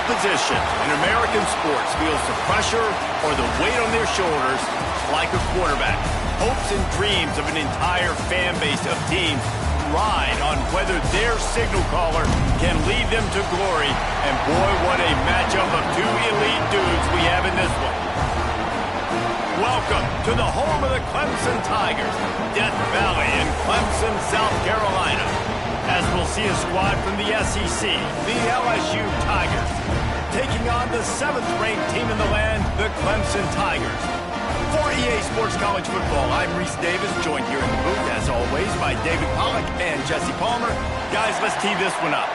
opposition in American sports feels the pressure or the weight on their shoulders like a quarterback. Hopes and dreams of an entire fan base of teams ride on whether their signal caller can lead them to glory. And boy, what a matchup of two elite dudes we have in this one. Welcome to the home of the Clemson Tigers, Death Valley in Clemson, South Carolina. As we'll see a squad from the SEC, the LSU Tigers, taking on the 7th-ranked team in the land, the Clemson Tigers. For EA Sports College Football, I'm Reese Davis, joined here in the booth, as always, by David Pollack and Jesse Palmer. Guys, let's tee this one up.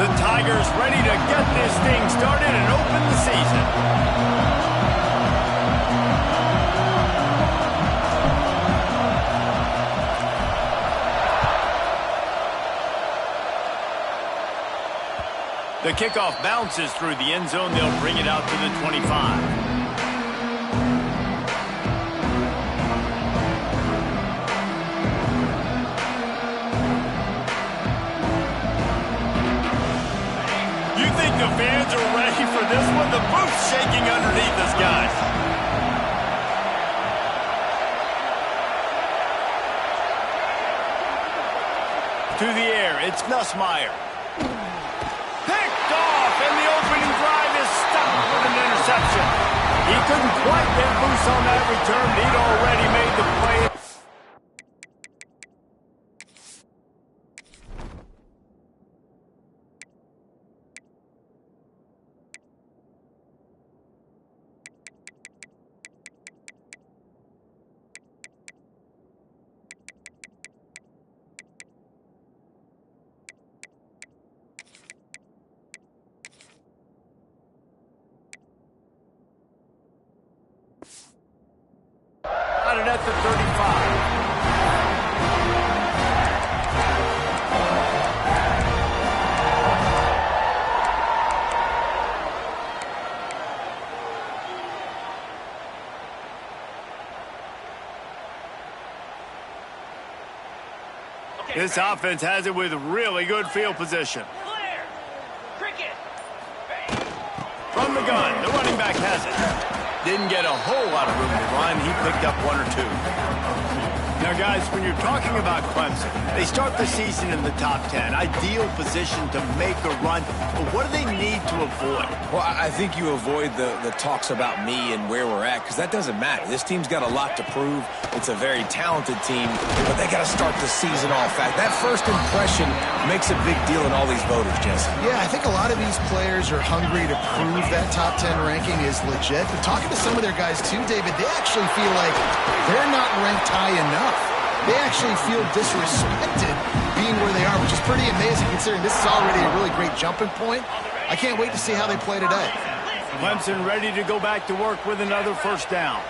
The Tigers ready to get this thing started and open the season. The kickoff bounces through the end zone. They'll bring it out to the 25. You think the fans are ready for this one? The booth's shaking underneath us, guys. To the air, it's Nussmeier. And the opening drive is stopped with an interception. He couldn't quite get loose on that return. He'd already made the play. At the 35. This offense has it with really good field position. From the gun, the running back has it. Didn't get a whole lot of room to run. He picked up one or two. Now, guys, when you're talking about Clemson, they start the season in the top 10. Ideal position to make a run. But what do they need to avoid? Well, I think you avoid the talks about me and where we're at, because that doesn't matter. This team's got a lot to prove. It's a very talented team, but they got to start the season off. That first impression makes a big deal in all these voters, Jesse. Yeah, I think a lot of these players are hungry to prove that top 10 ranking is legit. But talking to some of their guys too, David, they actually feel like they're not ranked high enough. They actually feel disrespected being where they are, which is pretty amazing considering this is already a really great jumping point. I can't wait to see how they play today. Clemson ready to go back to work with another first down.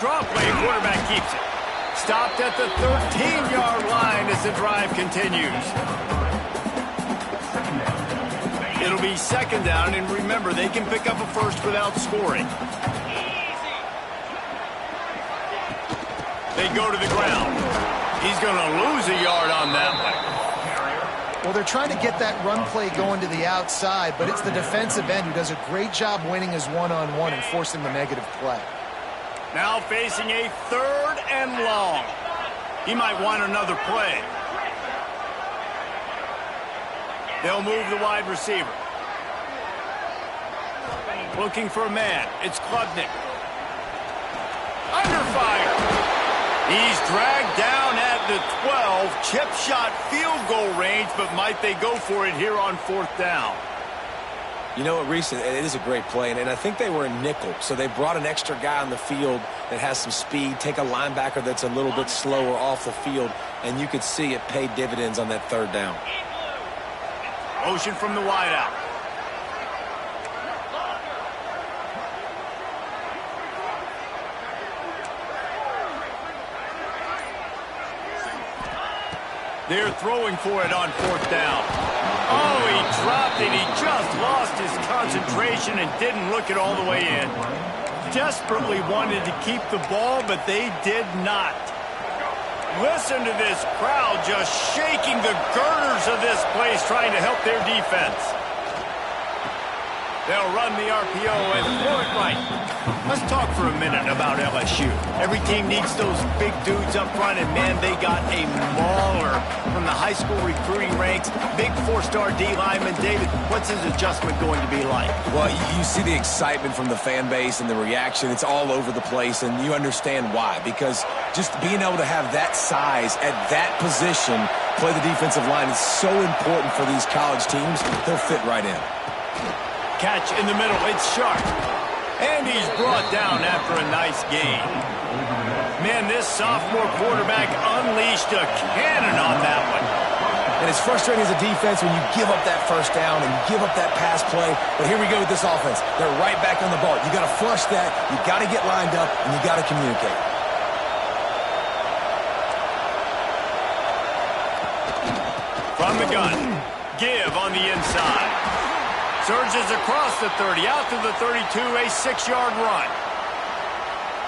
Draw play, quarterback keeps it. Stopped at the 13-yard line as the drive continues. It'll be second down, and remember, they can pick up a first without scoring. They go to the ground. He's going to lose a yard on that one. Well, they're trying to get that run play going to the outside, but it's the defensive end who does a great job winning his one-on-one and forcing the negative play. Now facing a 3rd and long. He might want another play. They'll move the wide receiver. Looking for a man. It's Klubnik. Under fire. He's dragged down at the 12. Chip shot field goal range, but might they go for it here on 4th down? You know what, Reese, it is a great play, and I think they were in nickel, so they brought an extra guy on the field that has some speed, take a linebacker that's a little bit slower off the field, and you could see it paid dividends on that 3rd down. Motion from the wideout. They're throwing for it on 4th down. Oh, he dropped it. He just lost his concentration and didn't look it all the way in. desperately wanted to keep the ball, but they did not. Listen to this crowd just shaking the girders of this place, trying to help their defense. They'll run the RPO and throw it right. Let's talk for a minute about LSU. Every team needs those big dudes up front, and man, they got a mauler from the high school recruiting ranks. Big four-star D lineman. David, what's his adjustment going to be like? Well, you see the excitement from the fan base and the reaction. It's all over the place, and you understand why. Because just being able to have that size at that position, play the defensive line, is so important for these college teams. They'll fit right in. Catch in the middle. It's sharp. And he's brought down after a nice gain. Man, this sophomore quarterback unleashed a cannon on that one. And it's frustrating as a defense when you give up that first down and you give up that pass play. But here we go with this offense. They're right back on the ball. You got to flush that. You got to get lined up, and you got to communicate. From the gun. Give on the inside. Surges across the 30, out to the 32, a 6-yard run.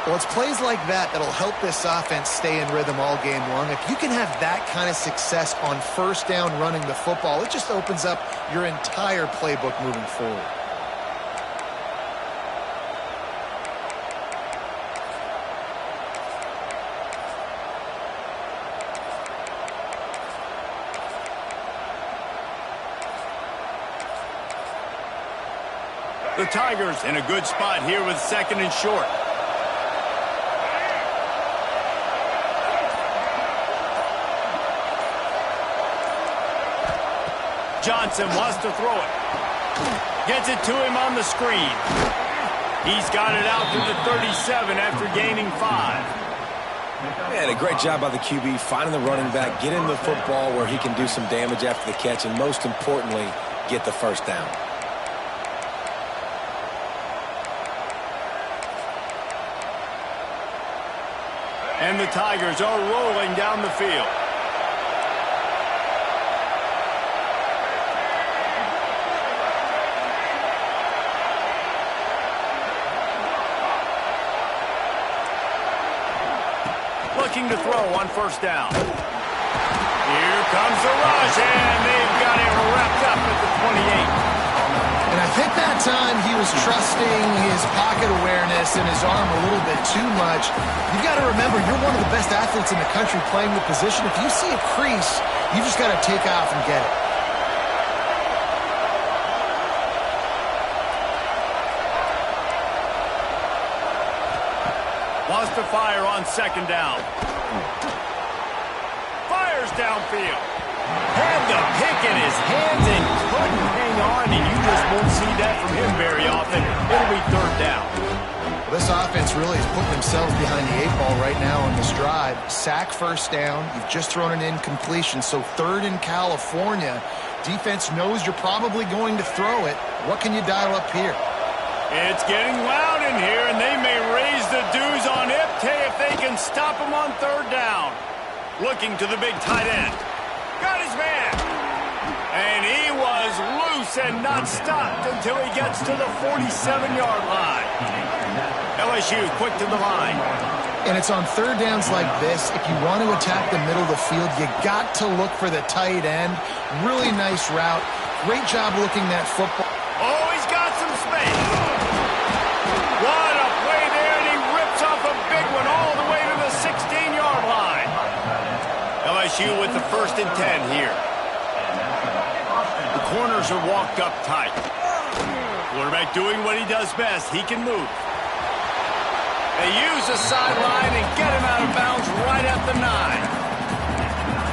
Well, it's plays like that that'll help this offense stay in rhythm all game long. If you can have that kind of success on first down running the football, it just opens up your entire playbook moving forward. The Tigers in a good spot here with 2nd and short. Johnson wants to throw it. Gets it to him on the screen. He's got it out to the 37 after gaining 5. Man, a great job by the QB finding the running back, getting the football where he can do some damage after the catch, and most importantly, get the first down. And the Tigers are rolling down the field. Looking to throw on first down. Here comes the rush, and they've got it wrapped up at the 28. And I think that time he was trusting his pocket awareness and his arm a little bit too much. You've got to remember, you're one of the best athletes in the country playing the position. If you see a crease, you just got to take off and get it. Wants to fire on 2nd down. Fires downfield. Had the pick in his hands and couldn't hang on, and you just won't see that from him very often. It'll be 3rd down. Well, this offense really is putting themselves behind the 8 ball right now on this drive. Sack first down. You've just thrown an incompletion, so 3rd in California. Defense knows you're probably going to throw it. What can you dial up here? It's getting loud in here, and they may raise the dues on Ipte if they can stop him on 3rd down. Looking to the big tight end. Got his man. And he was loose and not stopped until he gets to the 47-yard line. LSU quick to the line. And it's on 3rd downs like this. If you want to attack the middle of the field, you got to look for the tight end. Really nice route. Great job looking that football. Oh, he's got some space. What a play there, and he rips off a big one all the way to the 16-yard line. LSU with the 1st and 10 here. The corners are walked up tight. Quarterback doing what he does best. He can move. They use the sideline and get him out of bounds right at the 9.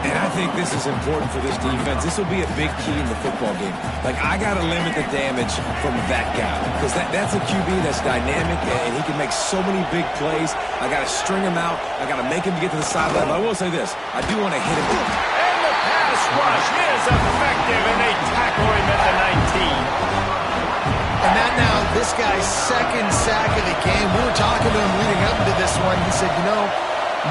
And I think this is important for this defense. This will be a big key in the football game. Like, I got to limit the damage from that guy. Because that's a QB that's dynamic, and he can make so many big plays. I got to string him out. I got to make him get to the sideline. But I will say this. I do want to hit him. And the pass rush is effective, and they tackle him at the 19. And that now, this guy's 2nd sack of the game. We were talking to him leading up to this one. He said, you know,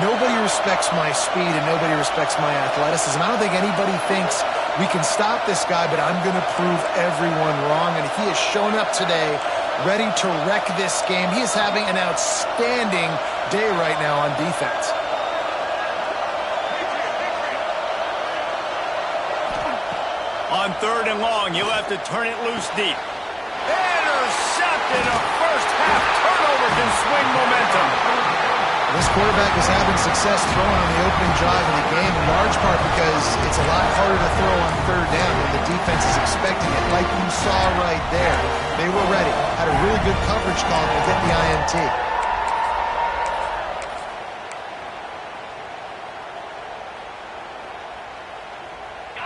nobody respects my speed and nobody respects my athleticism. I don't think anybody thinks we can stop this guy, but I'm going to prove everyone wrong. And he has shown up today ready to wreck this game. He is having an outstanding day right now on defense. On 3rd and long, he'll have to turn it loose deep. Intercepted. A first-half turnover can swing momentum. This quarterback is having success throwing on the opening drive of the game, in large part because it's a lot harder to throw on 3rd down when the defense is expecting it, like you saw right there. They were ready. Had a really good coverage call to get the INT.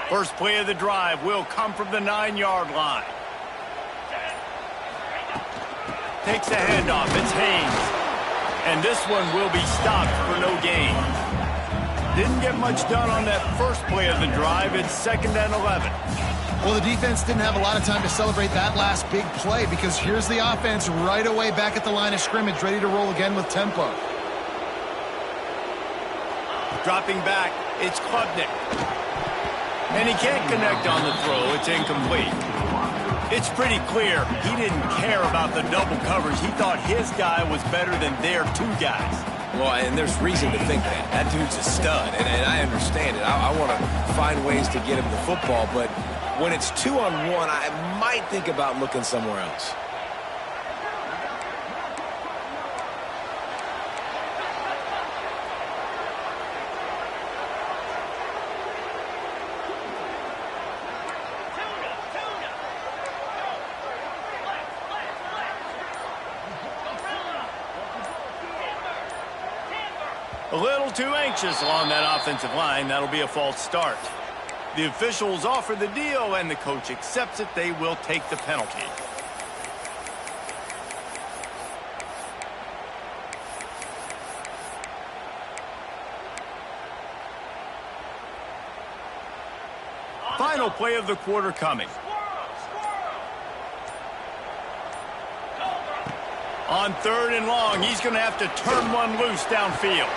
First play of the drive will come from the 9-yard line. Takes the handoff. It's Haynes. And this one will be stopped for no gain. Didn't get much done on that first play of the drive. It's 2nd and 11. Well, the defense didn't have a lot of time to celebrate that last big play because here's the offense right away back at the line of scrimmage, ready to roll again with tempo. Dropping back, it's Klubnik. And he can't connect on the throw. It's incomplete. It's pretty clear he didn't care about the double coverage. He thought his guy was better than their 2 guys. Well, and there's reason to think that. That dude's a stud, and I understand it. I want to find ways to get him the football, but when it's 2-on-1, I might think about looking somewhere else. A little too anxious along that offensive line. That'll be a false start. The officials offer the deal, and the coach accepts it. They will take the penalty. Final play of the quarter coming. On 3rd and long, he's going to have to turn one loose downfield.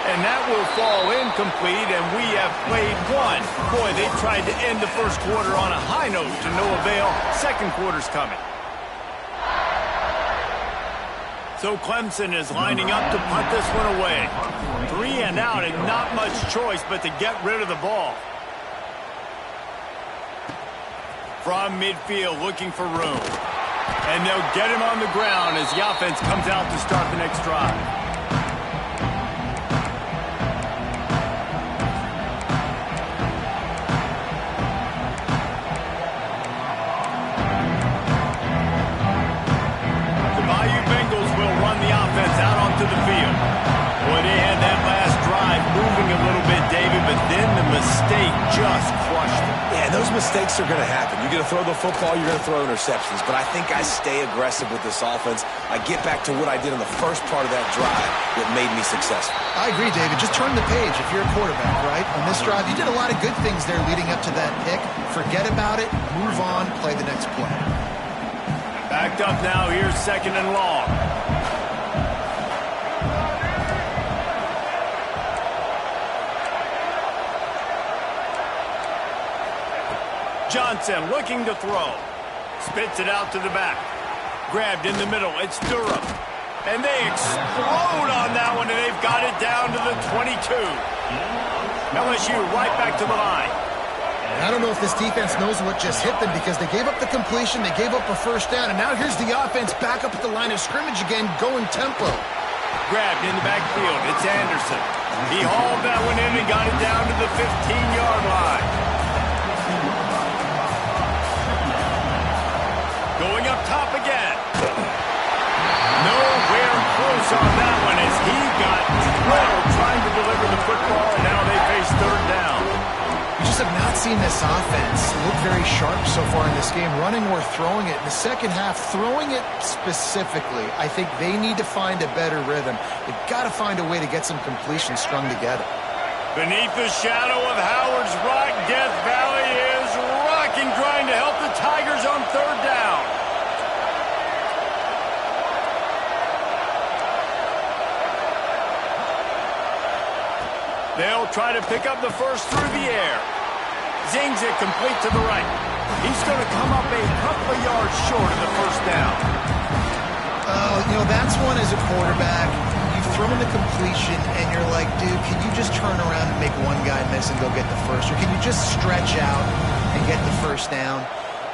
And that will fall incomplete, and we have played one. Boy, they tried to end the first quarter on a high note to no avail. Second quarter's coming. So Clemson is lining up to punt this one away. 3 and out, and not much choice but to get rid of the ball. From midfield, looking for room. And they'll get him on the ground as the offense comes out to start the next drive. The Bayou Bengals will run the offense out onto the field. Boy, they had that last drive moving a little bit, David, but then the mistake just crushed them. Yeah, those mistakes are going to happen. You're going to throw the football, you're going to throw interceptions. But I think I stay aggressive with this offense. I get back to what I did in the first part of that drive that made me successful. I agree, David. Just turn the page if you're a quarterback, right? On this drive, you did a lot of good things there leading up to that pick. Forget about it, move on, play the next play. Backed up now, here's 2nd and long. Johnson looking to throw. Spits it out to the back. Grabbed in the middle. It's Durham. And they explode on that one, and they've got it down to the 22. LSU right back to the line. I don't know if this defense knows what just hit them because they gave up the completion, they gave up a first down, and now here's the offense back up at the line of scrimmage again, going tempo. Grabbed in the backfield. It's Anderson. He hauled that one in and got it down to the 15-yard line. Going up top again. Nowhere close on that one as he got thrilled trying to deliver the football, and now they face 3rd down. We just have not seen this offense look very sharp so far in this game, running or throwing it. In the second half, throwing it specifically, I think they need to find a better rhythm. They've got to find a way to get some completions strung together. Beneath the shadow of Howard's Rock, Death Valley is rocking, trying to help the Tigers on 3rd down. They'll try to pick up the first through the air. Zings it complete to the right. He's going to come up a couple of yards short of the first down. Oh, that's one as a quarterback. You've thrown the completion, and you're like, dude, can you just turn around and make one guy miss and go get the first? Or can you just stretch out and get the first down?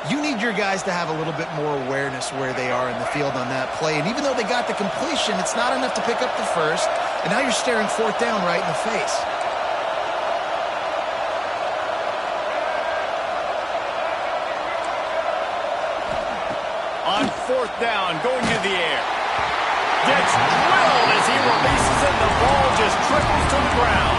You need your guys to have a little bit more awareness where they are in the field on that play. And even though they got the completion, it's not enough to pick up the first. And now you're staring fourth down right in the face. On fourth down, going to the air. Gets drilled as he releases it. The ball just trickles to the ground.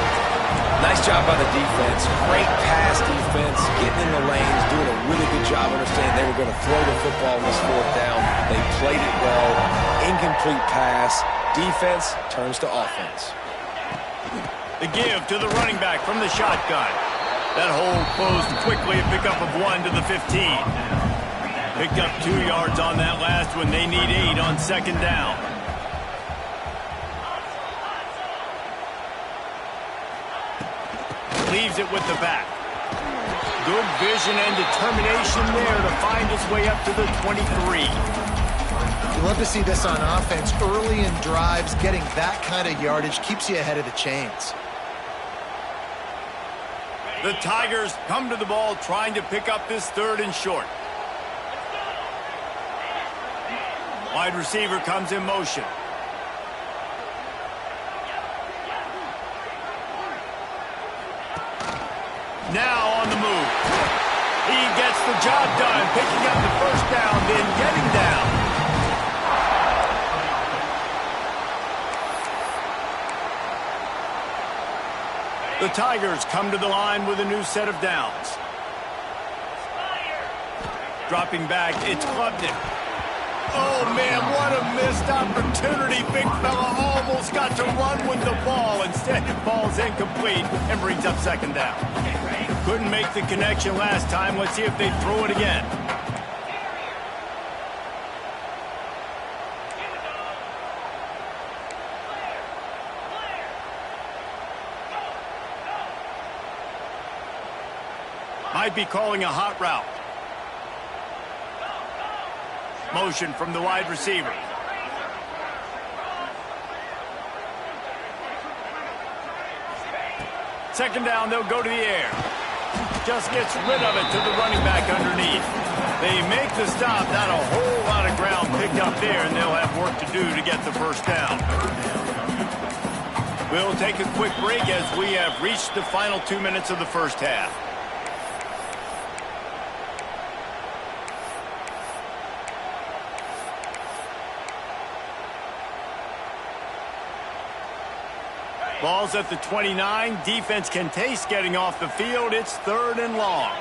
Nice job by the defense. Great pass defense, getting in the lanes, doing a really good job understanding they were going to throw the football on this fourth down. They played it well. Incomplete pass. Defense turns to offense. The give to the running back from the shotgun. That hole closed quickly, a pickup of 1 to the 15. Picked up 2 yards on that last one. They need 8 on second down. Leaves it with the back. Good vision and determination there to find his way up to the 23. You love to see this on offense. Early in drives, getting that kind of yardage keeps you ahead of the chains. The Tigers come to the ball trying to pick up this 3rd and short. Wide receiver comes in motion. Now on the move. He gets the job done, picking up the first down, then getting down. The Tigers come to the line with a new set of downs. Dropping back, it's Clemson. Oh, man, what a missed opportunity. Big fella almost got to run with the ball. Instead, it falls incomplete and brings up second down. Couldn't make the connection last time. Let's see if they throw it again. Might be calling a hot route. Motion from the wide receiver. Second down, they'll go to the air. Just gets rid of it to the running back underneath. They make the stop. Not a whole lot of ground picked up there, and they'll have work to do to get the first down. We'll take a quick break as we have reached the final 2 minutes of the first half. Ball's at the 29. Defense can taste getting off the field. It's 3rd and long.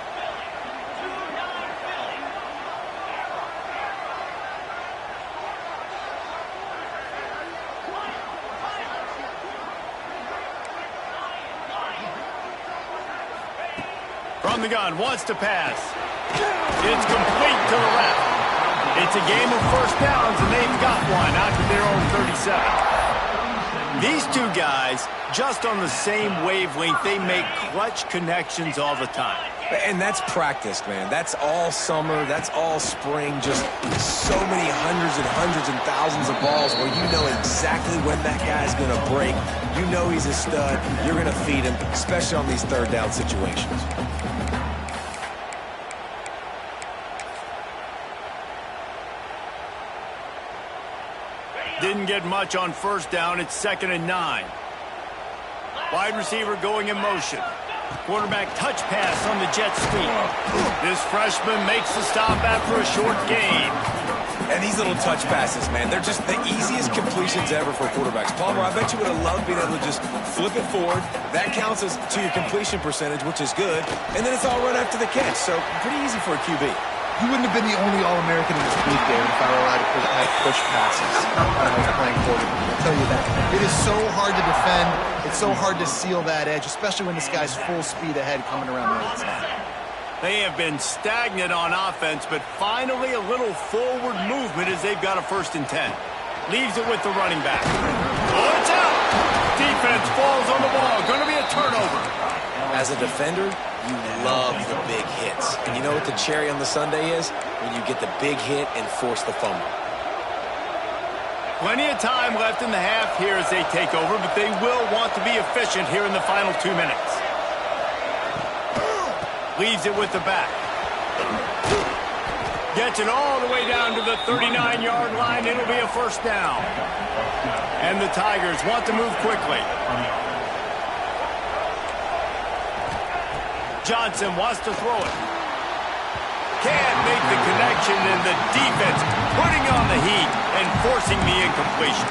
From the gun, wants to pass. It's complete to the left. It's a game of first downs, and they've got one out to their own 37. These two guys, just on the same wavelength, they make clutch connections all the time. And that's practice, man. That's all summer. That's all spring. Just so many hundreds and thousands of balls where you know exactly when that guy's going to break. You know he's a stud. You're going to feed him, especially on these third down situations. Didn't get much on first down. It's 2nd and 9. Wide receiver going in motion. Quarterback touch pass on the jet sweep. This freshman makes the stop after a short gain. And these little touch passes, man, they're just the easiest completions ever for quarterbacks. Palmer, I bet you would have loved being able to just flip it forward. That counts as to your completion percentage, which is good. And then it's all right after the catch. So pretty easy for a QB. You wouldn't have been the only All-American in this league, David, if I were allowed to push passes when I was playing quarterback. I'll tell you that. It is so hard to defend. It's so hard to seal that edge, especially when this guy's full speed ahead coming around the outside. They have been stagnant on offense, but finally a little forward movement as they've got a 1st and 10. Leaves it with the running back. Oh, it's out! Defense falls on the ball. Going to be a turnover. As a defender, you love the big hits. And you know what the cherry on the sundae is? When you get the big hit and force the fumble. Plenty of time left in the half here as they take over, but they will want to be efficient here in the final 2 minutes. Leaves it with the back. Gets it all the way down to the 39-yard line. It'll be a first down. And the Tigers want to move quickly. Johnson wants to throw it. Can't make the connection, and the defense putting on the heat and forcing the incompletion.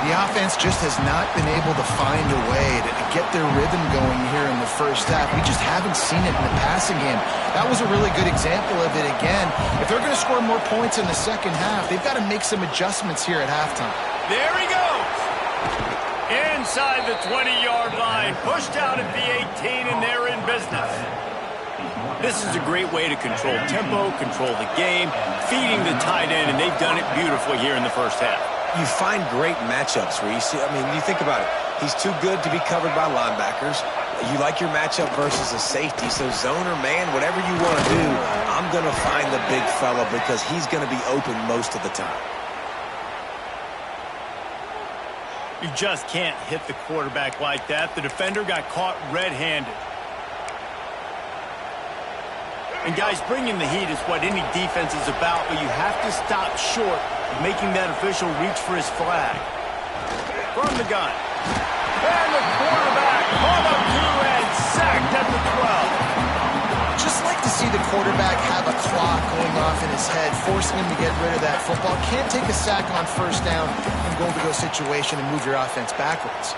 The offense just has not been able to find a way to get their rhythm going here in the first half. We just haven't seen it in the passing game. That was a really good example of it again. If they're going to score more points in the second half, they've got to make some adjustments here at halftime. There he goes. Inside the 20-yard line, pushed out at the 18, and they're in business. This is a great way to control tempo, control the game, feeding the tight end, and they've done it beautifully here in the first half. You find great matchups where you see, you think about it. He's too good to be covered by linebackers. You like your matchup versus a safety, so zone or man, whatever you want to do, I'm going to find the big fella because he's going to be open most of the time. You just can't hit the quarterback like that. The defender got caught red-handed. And guys, bringing the heat is what any defense is about, but you have to stop short of making that official reach for his flag. From the gun. And the quarterback caught up to and sacked at the 12. Just like to see the quarterback have a clock going off in his head, forcing him to get rid of that football. Can't take a sack on first down and goal-to-go situation and move your offense backwards.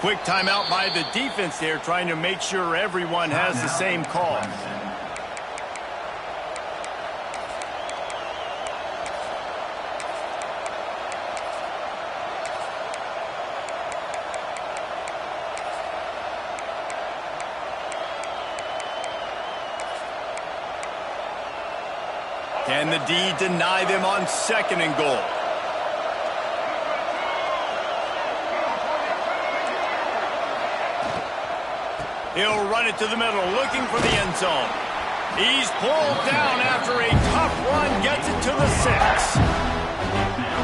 Quick timeout by the defense there, trying to make sure everyone has the same call. Can the D deny them on 2nd and goal? He'll run it to the middle, looking for the end zone. He's pulled down after a tough run, gets it to the 6.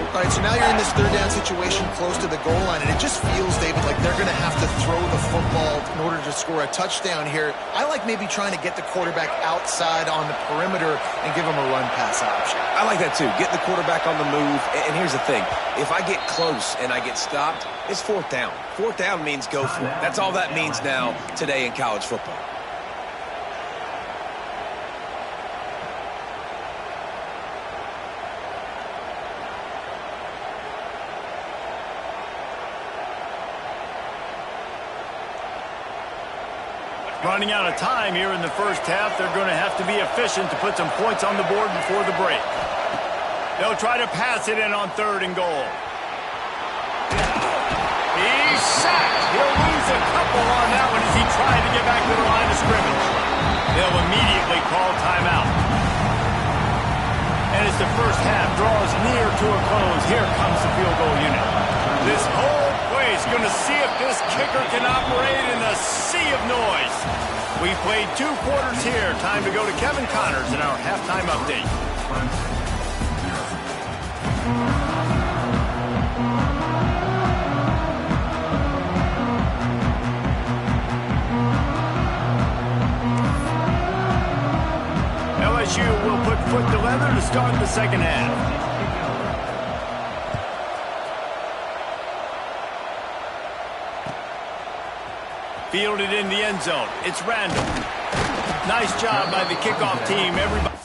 All right, so now you're in this 3rd down situation close to the goal line, and it just feels, David, like they're going to have to throw the football in order to score a touchdown here. I like maybe trying to get the quarterback outside on the perimeter and give him a run-pass option. I like that too. Get the quarterback on the move. And here's the thing. If I get close and I get stopped, it's 4th down. 4th down means go for it. That's all that means now today in college football. Running out of time here in the first half. They're going to have to be efficient to put some points on the board before the break. They'll try to pass it in on 3rd and goal. He's sacked. He'll lose a couple on that one as he tried to get back to the line of scrimmage. They'll immediately call timeout. And as the first half draws near to a close, here comes the field goal unit. This whole place going to see if this kicker can operate in a sea of noise. We played 2 quarters here. Time to go to Kevin Connors in our halftime update. LSU will put foot to leather to start the second half. Fielded in the end zone. It's Randall. Nice job by the kickoff team. Everybody.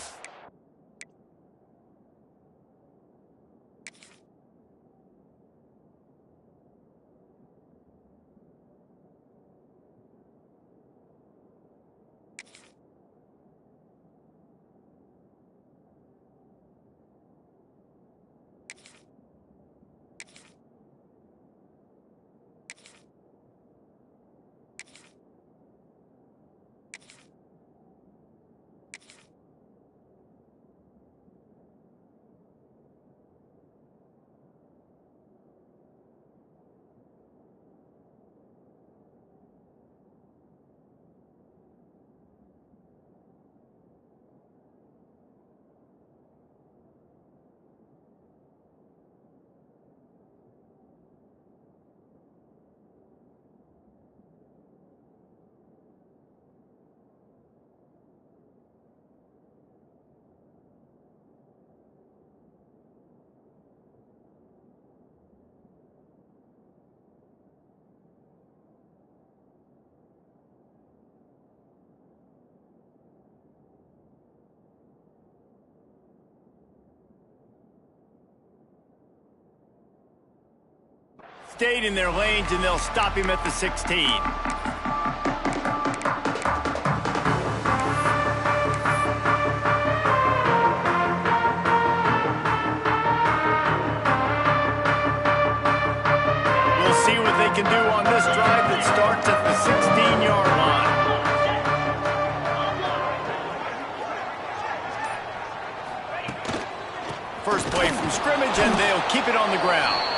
stayed in their lanes, and they'll stop him at the 16. We'll see what they can do on this drive that starts at the 16-yard line. First play from scrimmage, and they'll keep it on the ground.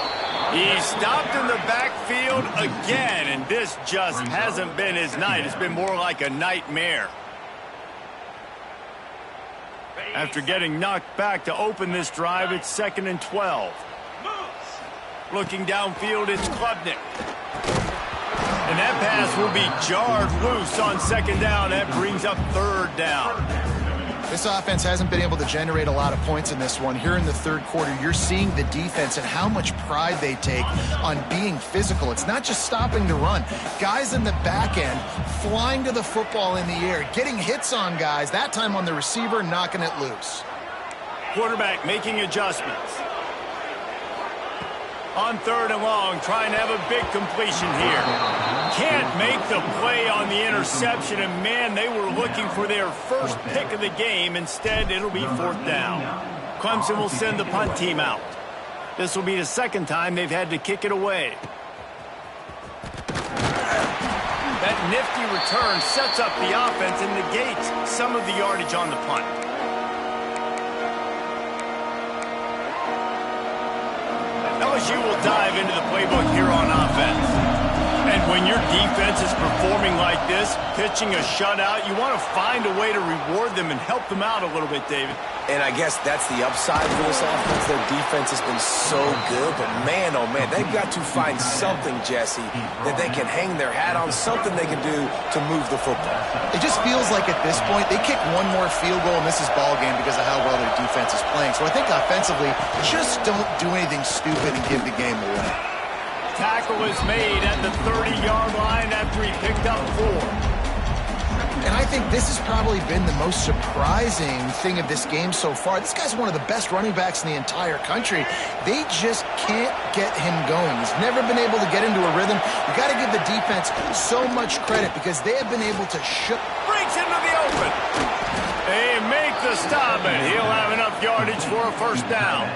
He's stopped in the backfield again, and this just hasn't been his night. It's been more like a nightmare. After getting knocked back to open this drive, it's 2nd and 12. Looking downfield, it's Klubnik. And that pass will be jarred loose on 2nd down. That brings up 3rd down. This offense hasn't been able to generate a lot of points in this one. Here in the 3rd quarter, you're seeing the defense and how much pride they take on being physical. It's not just stopping the run. Guys in the back end flying to the football in the air, getting hits on guys, that time on the receiver, knocking it loose. Quarterback making adjustments. On 3rd and long, trying to have a big completion here. Can't make the play on the interception, and man, they were looking for their first pick of the game. Instead, it'll be 4th down. Clemson will send the punt team out. This will be the 2nd time they've had to kick it away. That nifty return sets up the offense and negates some of the yardage on the punt. LSU will dive into the playbook here on offense. And when your defense is performing like this, pitching a shutout, you want to find a way to reward them and help them out a little bit, David. And I guess that's the upside for this offense. Their defense has been so good, but man, oh man, they've got to find something, Jesse, that they can hang their hat on, something they can do to move the football. It just feels like at this point, they kick one more field goal and this is ball game because of how well their defense is playing. So I think offensively, just don't do anything stupid and give the game away. Tackle is made at the 30-yard line after he picked up 4. And I think this has probably been the most surprising thing of this game so far. This guy's one of the best running backs in the entire country. They just can't get him going. He's never been able to get into a rhythm. You got to give the defense so much credit because they have been able to breaks into the open. They make the stop, and he'll have enough yardage for a 1st down.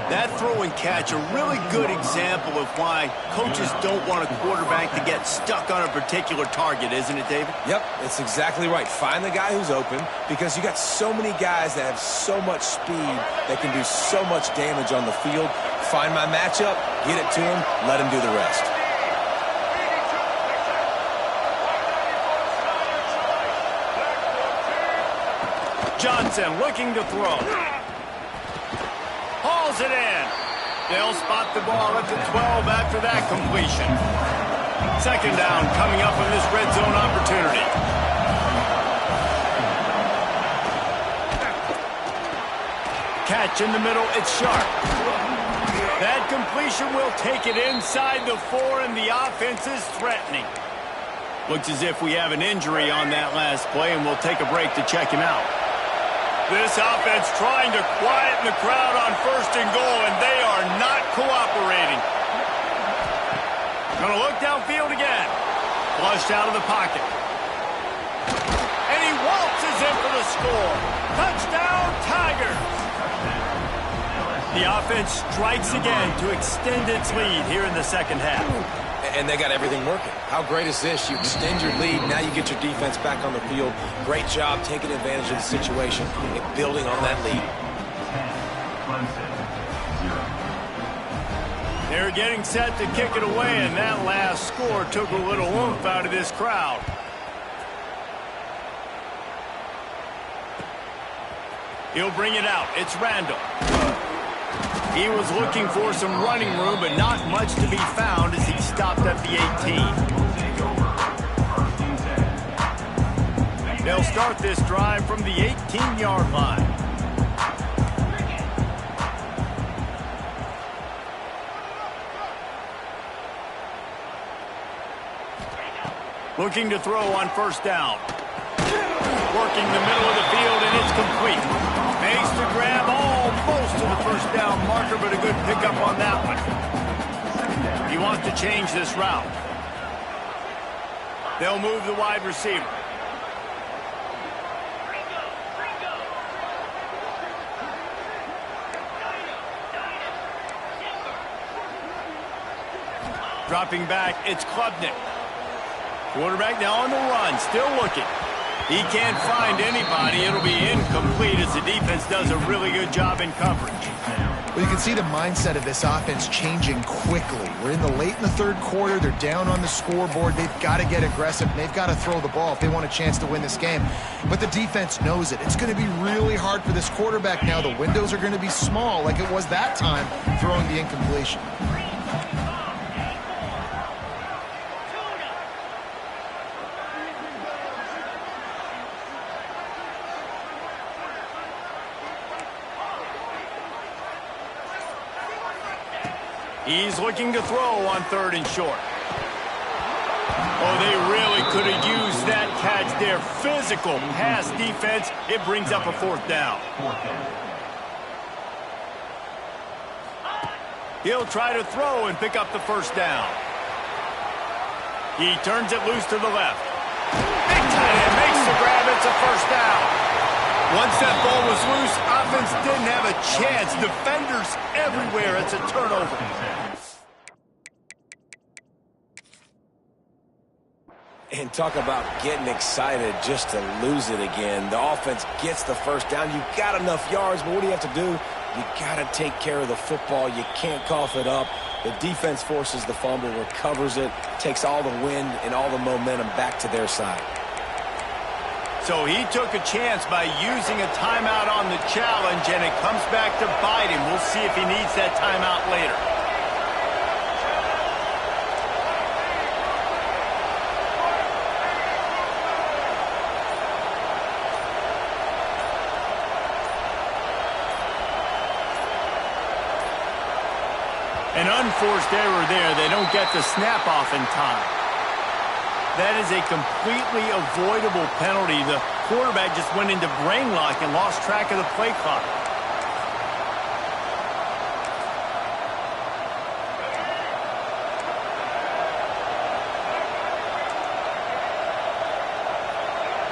That throw and catch, a really good example of why coaches don't want a quarterback to get stuck on a particular target, isn't it, David? Yep, it's exactly right. Find the guy who's open because you got so many guys that have so much speed that can do so much damage on the field. Find my matchup, get it to him, let him do the rest. Johnson looking to throw. Hauls it in. They'll spot the ball at the 12 after that completion. 2nd down coming up on this red zone opportunity. Catch in the middle, it's sharp. That completion will take it inside the 4, and the offense is threatening. Looks as if we have an injury on that last play, and we'll take a break to check him out. This offense trying to quieten the crowd on 1st and goal, and they are not cooperating. Going to look downfield again. Flushed out of the pocket. And he waltzes in for the score. Touchdown, Tigers. The offense strikes again to extend its lead here in the 2nd half. And they got everything working. How great is this? You extend your lead, now you get your defense back on the field. Great job taking advantage of the situation and building on that lead. They're getting set to kick it away, and that last score took a little oomph out of this crowd. He'll bring it out. It's Randall. He was looking for some running room, but not much to be found as he stopped at the 18. They'll start this drive from the 18-yard line. Looking to throw on 1st down. Working the middle of the field, and it's complete. Makes the grab almost to the 1st down marker, but a good pickup on that one. He wants to change this route. They'll move the wide receiver. Dropping back, it's Klubnik. Quarterback now on the run, still looking. He can't find anybody. It'll be incomplete as the defense does a really good job in coverage. Well, you can see the mindset of this offense changing quickly. We're in the third quarter. They're down on the scoreboard. They've got to get aggressive. They've got to throw the ball if they want a chance to win this game. But the defense knows it. It's going to be really hard for this quarterback now. The windows are going to be small like it was that time throwing the incompletion. He's looking to throw on 3rd and short. Oh, they really could have used that catch there. Physical pass defense. It brings up a 4th down. He'll try to throw and pick up the 1st down. He turns it loose to the left. Big tight end makes the grab. It's a 1st down. Once that ball was loose, offense didn't have a chance. Defenders everywhere. It's a turnover. And talk about getting excited just to lose it again. The offense gets the 1st down. You've got enough yards, but what do you have to do? You got to take care of the football. You can't cough it up. The defense forces the fumble, recovers it, takes all the wind and all the momentum back to their side. So he took a chance by using a timeout on the challenge, and it comes back to bite him. We'll see if he needs that timeout later. An unforced error there. They don't get the snap off in time. That is a completely avoidable penalty. The quarterback just went into brain lock and lost track of the play clock.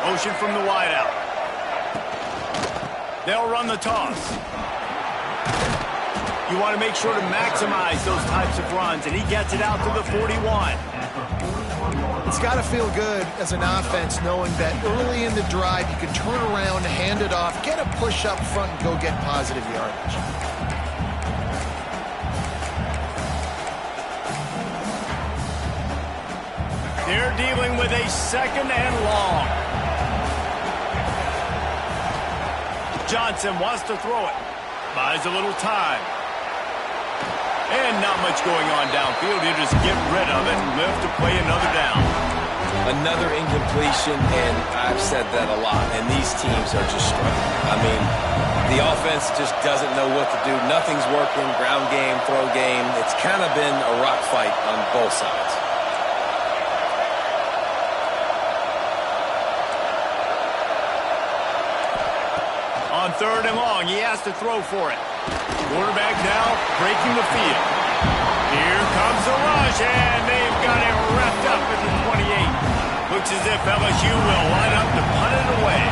Motion from the wideout. They'll run the toss. You want to make sure to maximize those types of runs, and he gets it out to the 41. It's got to feel good as an offense knowing that early in the drive you can turn around, hand it off, get a push up front, and go get positive yardage. They're dealing with a 2nd and long. Johnson wants to throw it. Buys a little time. And not much going on downfield. He'll just get rid of it and live to play another down. Another incompletion, and I've said that a lot, and these teams are just struggling. I mean, the offense just doesn't know what to do. Nothing's working, ground game, throw game. It's kind of been a rock fight on both sides. On 3rd and long, he has to throw for it. Quarterback now breaking the field. Here comes the rush, and they've got it wrapped up at the 28. Looks as if LSU will line up to punt it away.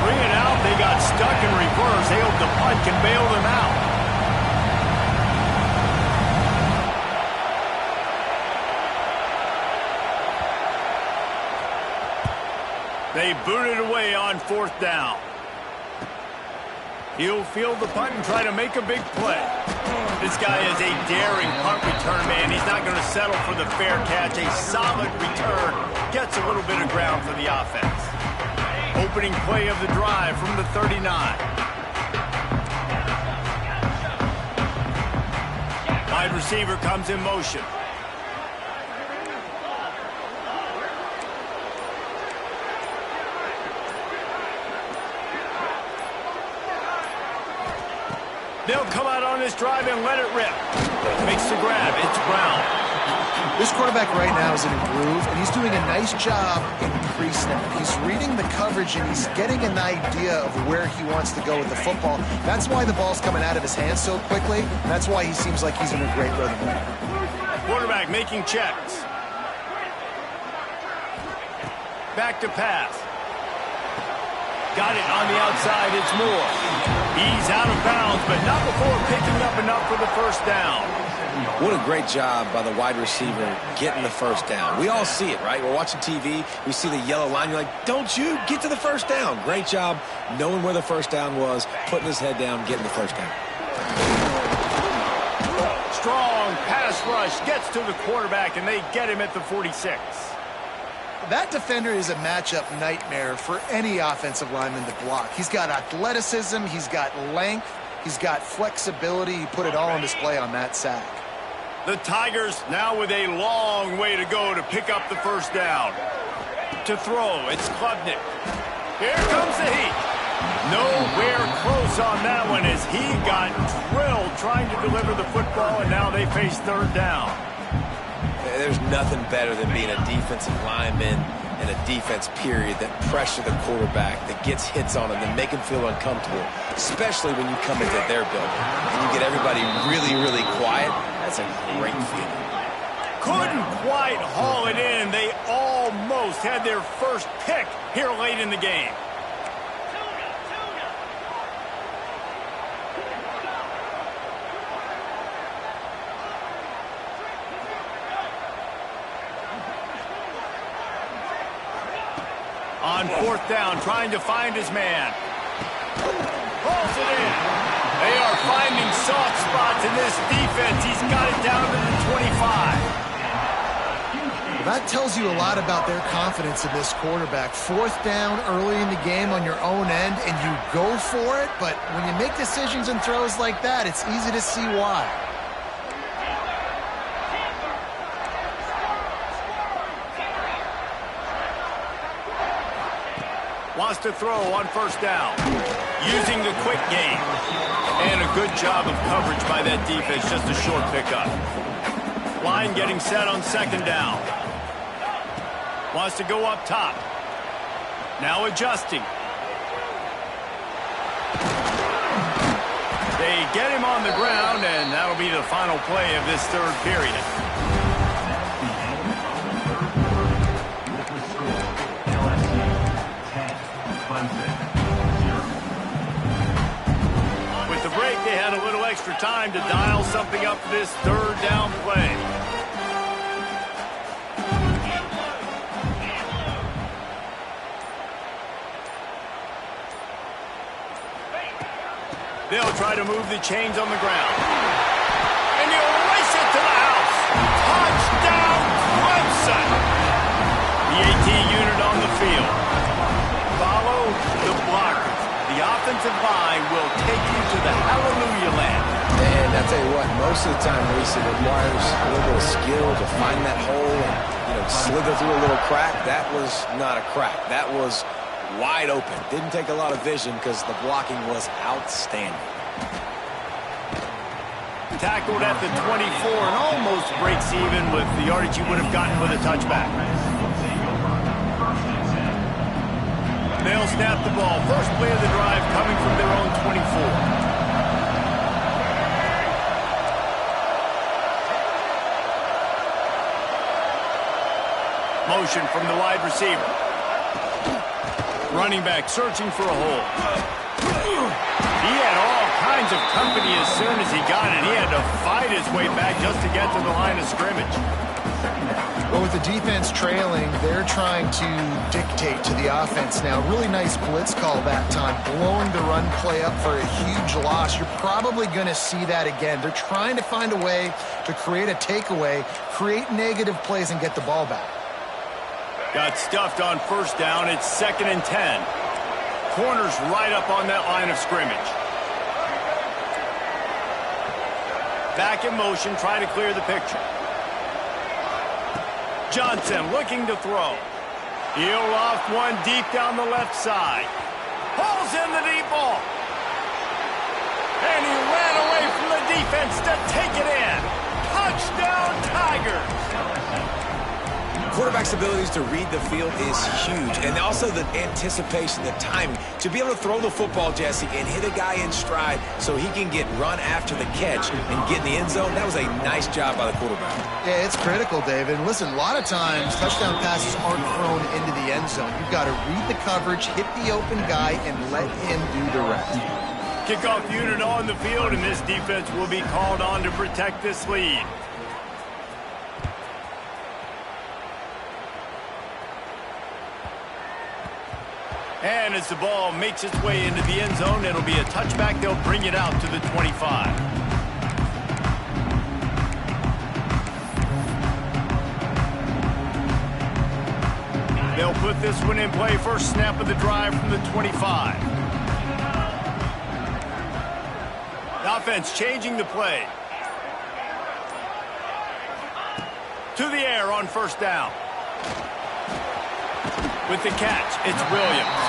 Bring it out. They got stuck in reverse. They hope the punt can bail them out. They boot it away on 4th down. He'll field the punt and try to make a big play. This guy is a daring punt return man. He's not going to settle for the fair catch. A solid return gets a little bit of ground for the offense. Opening play of the drive from the 39. Wide receiver comes in motion. They'll come out on this drive and let it rip. Makes the grab. It's Brown. This quarterback right now is in a groove, and he's doing a nice job in pre-snap. He's reading the coverage, and he's getting an idea of where he wants to go with the football. That's why the ball's coming out of his hands so quickly. That's why he seems like he's in a great rhythm. quarterback making checks. Back to pass. Got it on the outside. It's Moore. He's out of bounds, but not before picking up enough for the first down. What a great job by the wide receiver getting the first down. We all see it, right? We're watching TV. We see the yellow line. You're like, don't you get to the first down. Great job knowing where the first down was, putting his head down, getting the first down. Strong pass rush gets to the quarterback, and they get him at the 46. That defender is a matchup nightmare for any offensive lineman to block. He's got athleticism, he's got length, he's got flexibility. He put it all on display on that sack. The Tigers now with a long way to go to pick up the first down. To throw, it's Klubnik. Here comes the heat. Nowhere close on that one as he got drilled trying to deliver the football, and now they face third down. There's nothing better than being a defensive lineman and a defense period that pressure the quarterback, that gets hits on him, and make him feel uncomfortable, especially when you come into their building and you get everybody really, really quiet. That's a great feeling. Couldn't quite haul it in. They almost had their first pick here late in the game. On fourth down, trying to find his man. Pulls it in. They are finding soft spots in this defense. He's got it down to the 25. Well, that tells you a lot about their confidence in this quarterback. Fourth down early in the game on your own end, and you go for it. But when you make decisions and throws like that, it's easy to see why. Wants to throw on first down. Using the quick game. And a good job of coverage by that defense. Just a short pickup. Line getting set on second down. Wants to go up top. Now adjusting. They get him on the ground, and that'll be the final play of this third period. With the break, they had a little extra time to dial something up for this third down play. They'll try to move the chains on the ground. And he'll race it to the house. Touchdown, Clemson. The AT unit on the field. Follow the blockers. The offensive line will take you to the hallelujah land. And I tell you what, most of the time, Reese, it requires a little bit of skill to find that hole and, slither through a little crack. That was not a crack. That was wide open. Didn't take a lot of vision because the blocking was outstanding. Tackled at the 24 and almost breaks even with the yardage you would have gotten with a touchback. They'll snap the ball. First play of the drive coming from their own 24. Motion from the wide receiver. Running back searching for a hole. He had all kinds of company as soon as he got it. He had to fight his way back just to get to the line of scrimmage. Well, with the defense trailing, they're trying to dictate to the offense now. Really nice blitz call that time, blowing the run play up for a huge loss. You're probably going to see that again. They're trying to find a way to create a takeaway, create negative plays, and get the ball back. Got stuffed on first down. It's 2nd and 10. Corners right up on that line of scrimmage. Back in motion, trying to clear the picture. Johnson looking to throw. He'll loft one deep down the left side. Pulls in the deep ball. And he ran away from the defense to take it in. Touchdown, Tigers. Quarterback's abilities to read the field is huge, and also the anticipation, the timing. To be able to throw the football, Jesse, and hit a guy in stride so he can get run after the catch and get in the end zone, that was a nice job by the quarterback. Yeah, it's critical, David. And listen, a lot of times touchdown passes aren't thrown into the end zone. You've got to read the coverage, hit the open guy, and let him do the rest. Kickoff unit on the field, and this defense will be called on to protect this lead. And as the ball makes its way into the end zone, it'll be a touchback. They'll bring it out to the 25. They'll put this one in play. First snap of the drive from the 25. The offense changing the play. To the air on first down. With the catch, it's Williams.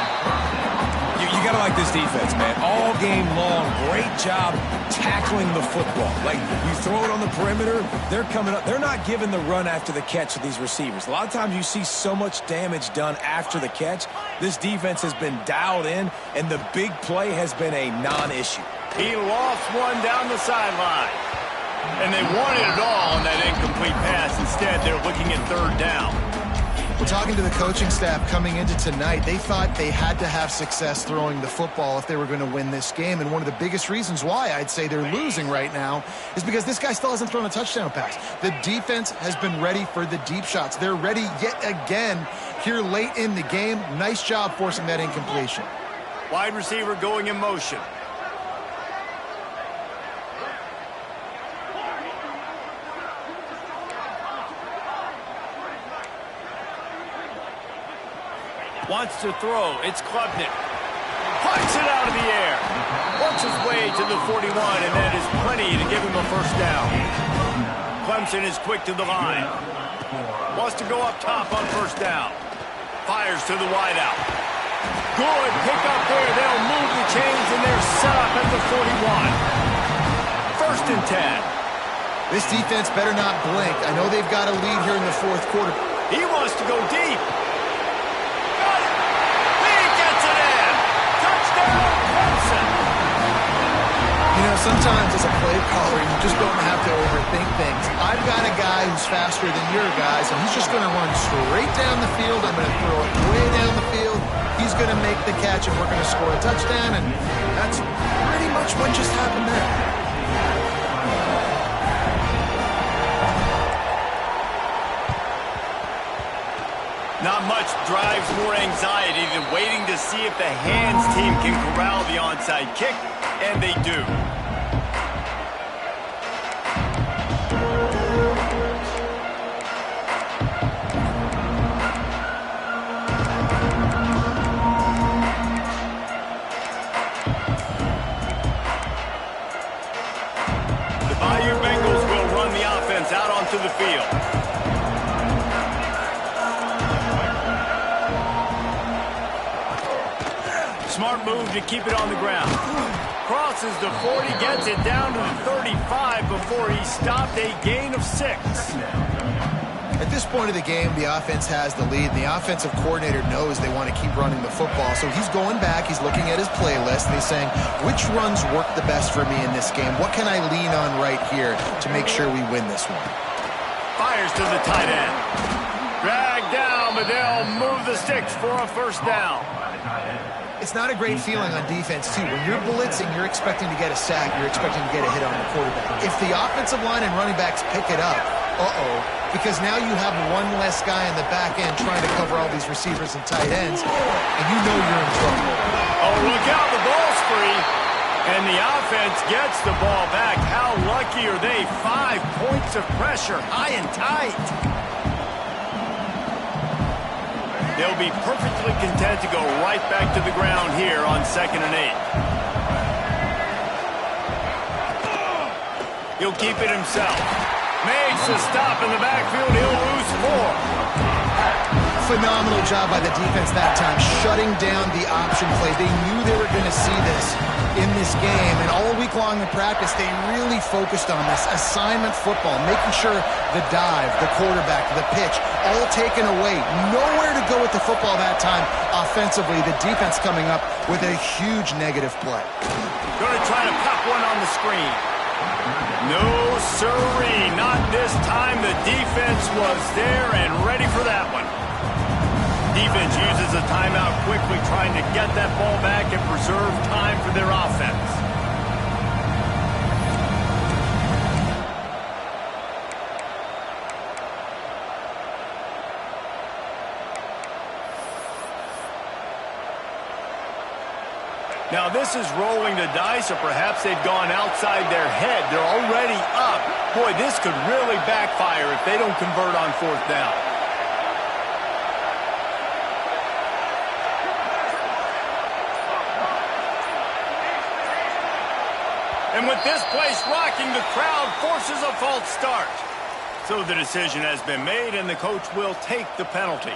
You got to like this defense, man. All game long, great job tackling the football. Like, you throw it on the perimeter, they're coming up. They're not giving the run after the catch to these receivers. A lot of times you see so much damage done after the catch. This defense has been dialed in, and the big play has been a non-issue. He lost one down the sideline. And they wanted it all on that incomplete pass. Instead, they're looking at third down. We're talking to the coaching staff coming into tonight. They thought they had to have success throwing the football if they were going to win this game. And one of the biggest reasons why I'd say they're losing right now is because this guy still hasn't thrown a touchdown pass. The defense has been ready for the deep shots. They're ready yet again here late in the game. Nice job forcing that incompletion. Wide receiver going in motion. Wants to throw. It's Klubnik. Puts it out of the air. Works his way to the 41, and that is plenty to give him a first down. Clemson is quick to the line. Wants to go up top on first down. Fires to the wideout. Good pick up there. They'll move the chains, and they're set up at the 41. First and 10. This defense better not blink. I know they've got a lead here in the fourth quarter. He wants to go deep. You know, sometimes as a play caller, you just don't have to overthink things. I've got a guy who's faster than your guys, and he's just going to run straight down the field. I'm going to throw it way down the field. He's going to make the catch, and we're going to score a touchdown, and that's pretty much what just happened there. Not much drives more anxiety than waiting to see if the hands team can corral the onside kick, and they do. The Bayou Bengals will run the offense out onto the field. Smart move to keep it on the ground. Crosses the 40, gets it down to the 35 before he stopped, a gain of 6. At this point of the game, the offense has the lead. The offensive coordinator knows they want to keep running the football. So he's going back, he's looking at his playlist, and he's saying, which runs work the best for me in this game? What can I lean on right here to make sure we win this one? Fires to the tight end. Dragged down, but they'll move the sticks for a first down. It's not a great feeling on defense, too. When you're blitzing, you're expecting to get a sack. You're expecting to get a hit on the quarterback. If the offensive line and running backs pick it up, because now you have one less guy in the back end trying to cover all these receivers and tight ends, and you know you're in trouble. Oh, look out, the ball's free. And the offense gets the ball back. How lucky are they? 5 points of pressure, high and tight. They'll be perfectly content to go right back to the ground here on 2nd and 8. He'll keep it himself. Makes a stop in the backfield. He'll lose 4. Phenomenal job by the defense that time, shutting down the option play. They knew they were going to see this in this game, and all week long in practice, they really focused on this assignment football, making sure the dive, the quarterback, the pitch, all taken away. Nowhere to go with the football that time offensively. The defense coming up with a huge negative play. Going to try to pop one on the screen. No, sirree, not this time. The defense was there and ready for that one. Defense uses a timeout quickly, trying to get that ball back and preserve time for their offense. Now this is rolling the dice, or perhaps they've gone outside their head. They're already up. Boy, this could really backfire if they don't convert on fourth down. And with this place rocking, the crowd forces a false start. So the decision has been made, and the coach will take the penalty.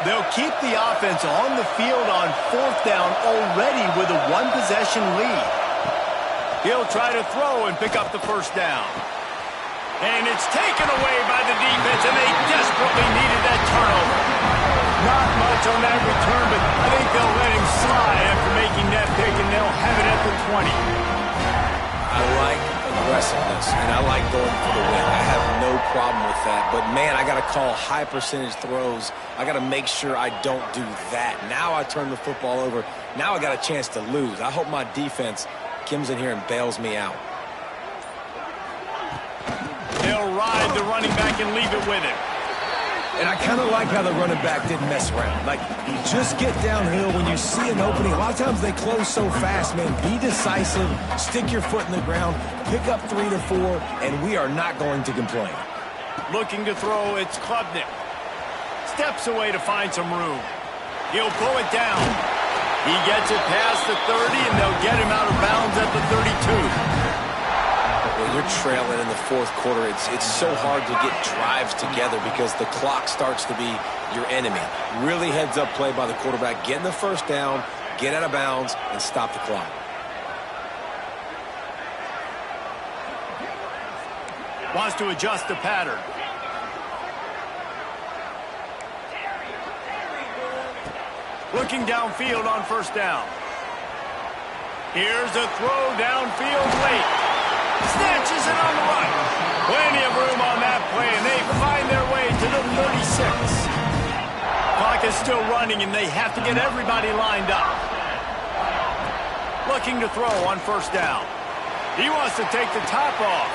They'll keep the offense on the field on fourth down already with a one-possession lead. He'll try to throw and pick up the first down. And it's taken away by the defense, and they desperately needed that turnover. Not much on that return, but I think they'll let him slide after making that pick, and they'll have it at the 20. I like aggressiveness, and I like going for the win. I have no problem with that. But, man, I got to call high-percentage throws. I got to make sure I don't do that. Now I turn the football over. Now I got a chance to lose. I hope my defense comes in here and bails me out. They'll ride the running back and leave it with him. And I kind of like how the running back didn't mess around. Like, you just get downhill when you see an opening. A lot of times they close so fast, man. Be decisive, stick your foot in the ground, pick up 3 to 4, and we are not going to complain. Looking to throw, it's Klubnik. Steps away to find some room. He'll pull it down. He gets it past the 30, and they'll get him out of bounds at the 32. When you're trailing in the fourth quarter, it's so hard to get drives together because the clock starts to be your enemy. Really heads-up play by the quarterback. Getting the first down, get out of bounds, and stop the clock. Wants to adjust the pattern. Looking downfield on first down. Here's a throw downfield late. Snatches it on the run. Plenty of room on that play, and they find their way to the 36. Clock is still running, and they have to get everybody lined up. Looking to throw on first down. He wants to take the top off.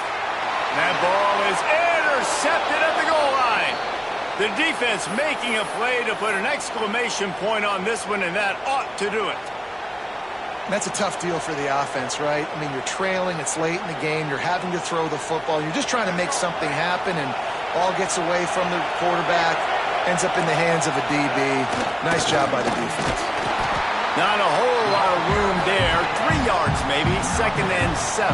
That ball is intercepted at the goal line. The defense making a play to put an exclamation point on this one, and that ought to do it. That's a tough deal for the offense, right? I mean, you're trailing, it's late in the game, you're having to throw the football, you're just trying to make something happen, and ball gets away from the quarterback, ends up in the hands of a DB. Nice job by the defense. Not a whole lot of room there. 3 yards maybe, 2nd and 7.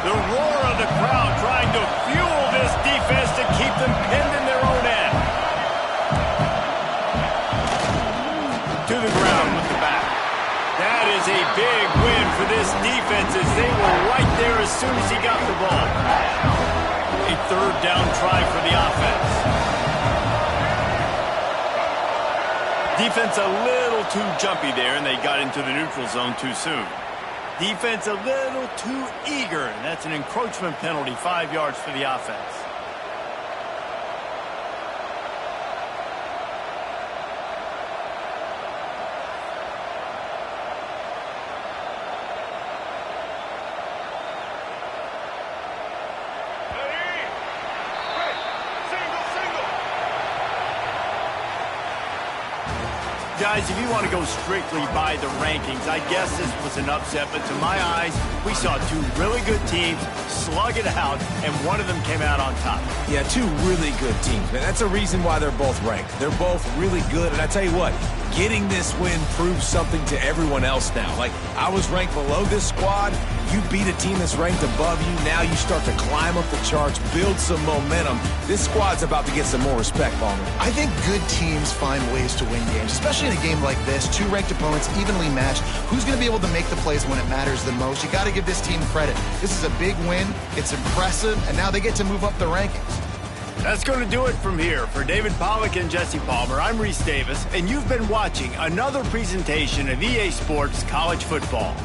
The roar of the crowd trying to fuel this defense to keep them pinned in their own end. To the ground with the back. That is a big win for this defense as they were right there as soon as he got the ball. A 3rd down try for the offense. Defense a little too jumpy there, and they got into the neutral zone too soon. Defense a little too eager, and that's an encroachment penalty, 5 yards for the offense. Guys, if you want to go strictly by the rankings, I guess this was an upset, but to my eyes, we saw two really good teams slug it out, and one of them came out on top. Yeah, two really good teams, man. That's a reason why they're both ranked. They're both really good, and I tell you what, getting this win proves something to everyone else now. Like, I was ranked below this squad. You beat a team that's ranked above you. Now you start to climb up the charts, build some momentum. This squad's about to get some more respect, Palmer. I think good teams find ways to win games, especially in a game like this. Two ranked opponents, evenly matched. Who's going to be able to make the plays when it matters the most? You got to give this team credit. This is a big win. It's impressive, and now they get to move up the rankings. That's going to do it from here. For David Pollack and Jesse Palmer, I'm Reese Davis, and you've been watching another presentation of EA Sports College Football.